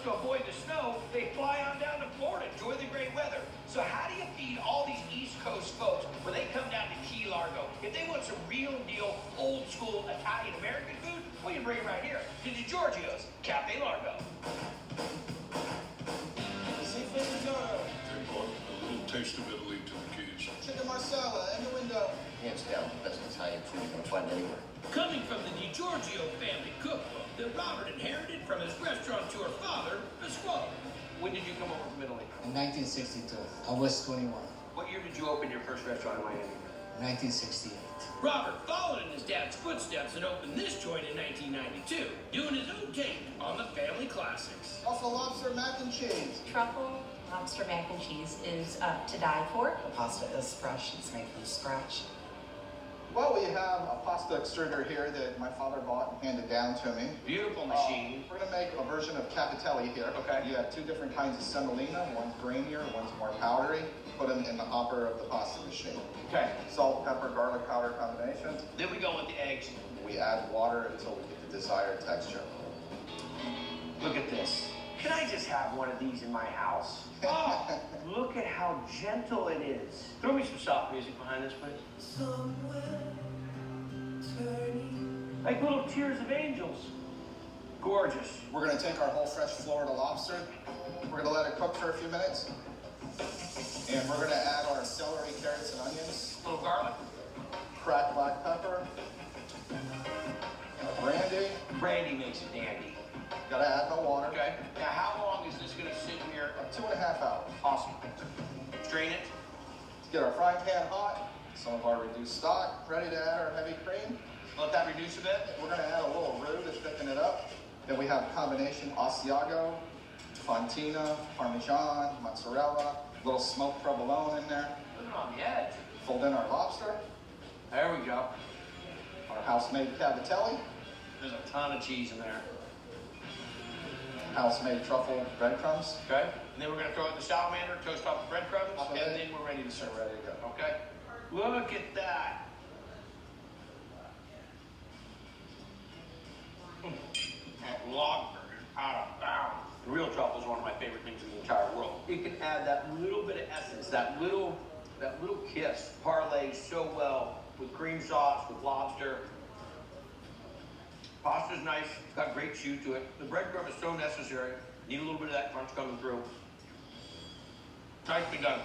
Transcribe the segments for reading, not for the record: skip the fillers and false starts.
to avoid the snow, they fly on down to Florida, enjoy the great weather. So how do you feed all these East Coast folks when they come down to Key Largo? If they want some real deal, old school Italian American food, well, you bring it right here to DiGiorgio's Cafe Largo. Seafood risotto. They brought a little taste of Italy to the kids. Chicken marsala in the window. Hands down, the best Italian food you're gonna find anywhere. Coming from the DiGiorgio family cookbook that Robert inherited from his restaurateur father, Pasquale. When did you come over from Italy? In 1962. I was 21. What year did you open your first restaurant in Miami? 1968. Robert followed in his dad's footsteps and opened this joint in 1992, doing his own take on the family classics. Also lobster mac and cheese. Truffle lobster mac and cheese is to die for. The pasta is fresh. It's made from scratch. Well, we have a pasta extruder here that my father bought and handed down to me. Beautiful machine. We're gonna make a version of capitelli here. Okay. You have two different kinds of semolina. One's grainier, one's more powdery. Put them in the hopper of the pasta machine. Okay. Salt, pepper, garlic powder combination. Then we go with the eggs. We add water until we get the desired texture. Look at this. Can I just have one of these in my house? Oh, look at how gentle it is. Throw me some soft music behind this, please. Like little tears of angels. Gorgeous. We're gonna take our whole fresh Florida lobster. We're gonna let it cook for a few minutes. And we're gonna add our celery, carrots, and onions. A little garlic. Cracked black pepper. Brandy. Brandy makes it dandy. Gotta add no water. Okay. Now, how long is this gonna sit here? 2.5 hours. Awesome. Strain it. Let's get our frying pan hot. Some of our reduced stock. Ready to add our heavy cream. Let that reduce a bit. We're gonna add a little roux to thicken it up. Then we have a combination Asiago, Fontina, Parmesan, mozzarella, a little smoked provolone in there. Put it on the edge. Fold in our lobster, There we go. our house-made cavatelli, There's a ton of cheese in there. house-made truffle breadcrumbs. Okay. And then we're gonna throw it in the salamander, toast off the breadcrumbs, Off of and it. then we're ready to serve. We're ready to go. Okay. Look at that. That lobster is out of bounds. The real truffle is one of my favorite things in the entire world. It can add that little bit of essence, that little kiss. Parlays so well with cream sauce, with lobster. Pasta's nice, it's got great chew to it. The breadcrumb is so necessary. Need a little bit of that crunch coming through. Nicely done.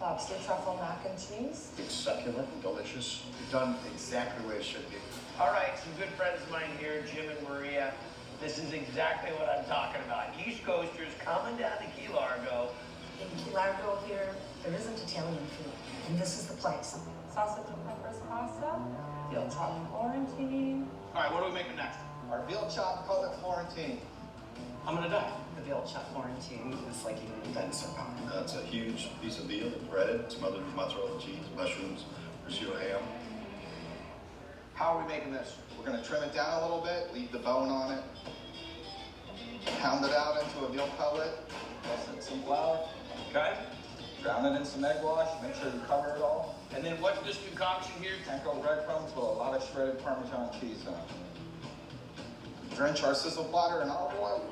Lobster truffle mac and cheese. It's succulent and delicious. Done exactly the way it should be. All right, some good friends of mine here, Jim and Maria. This is exactly what I'm talking about. East Coasters coming down to Key Largo. In Key Largo here, there isn't Italian food, and this is the place. Sausage and peppers pasta, veal chopped Florentine. All right, what are we making next? Our veal chop cutlet Florentine. I'm gonna die. The veal chop Florentine is like eating a dinosaur bone. That's a huge piece of veal, breaded, smothered with mozzarella cheese, mushrooms, prosciutto ham. How are we making this? We're gonna trim it down a little bit, leave the bone on it. Pound it out into a veal cutlet, toss it in some flour, Okay. drown it in some egg wash, make sure you cover it all. And then what's this concoction here? Panko breadcrumbs with a lot of shredded Parmesan cheese in it. Drench our sizzle platter in olive oil.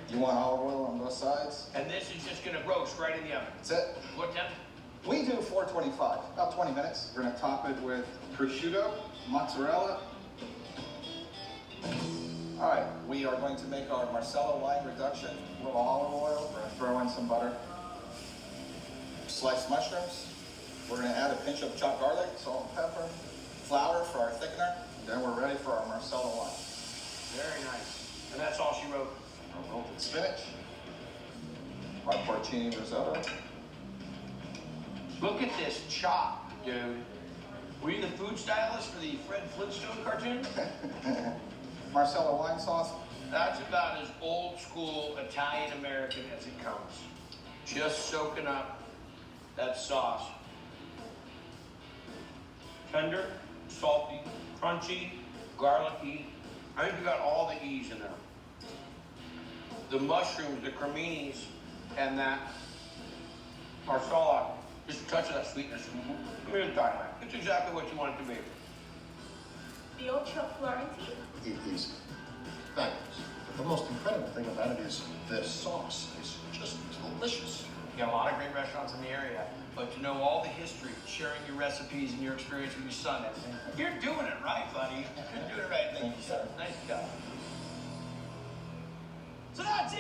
You want olive oil on both sides? And this is just gonna roast right in the oven. That's it. What temp? We do 425, about 20 minutes. We're gonna top it with prosciutto, mozzarella. All right, we are going to make our Marcello wine reduction. A little olive oil, we're gonna throw in some butter. Sliced mushrooms. We're gonna add a pinch of chopped garlic, salt and pepper, flour for our thickener. Then we're ready for our Marcello wine. Very nice. And that's all she wrote. Our wilted spinach, our porcini risotto. Look at this chop, dude. Were you the food stylist for the Fred Flintstone cartoon? Marcello wine sauce. That's about as old school Italian American as it comes. Just soaking up that sauce. Tender, salty, crunchy, garlicky. I think you got all the E's in there. The mushrooms, the creminis, and that marsala, just a touch of that sweetness. Give me the dynamite. It's exactly what you want it to be. Veal chopped Florentine. It is fabulous. The most incredible thing about it is the sauce is just delicious. You got a lot of great restaurants in the area, but to know all the history, sharing your recipes and your experience with your son, you're doing it right, buddy. You're doing it right. Thank you, sir. Nice job. So that's it.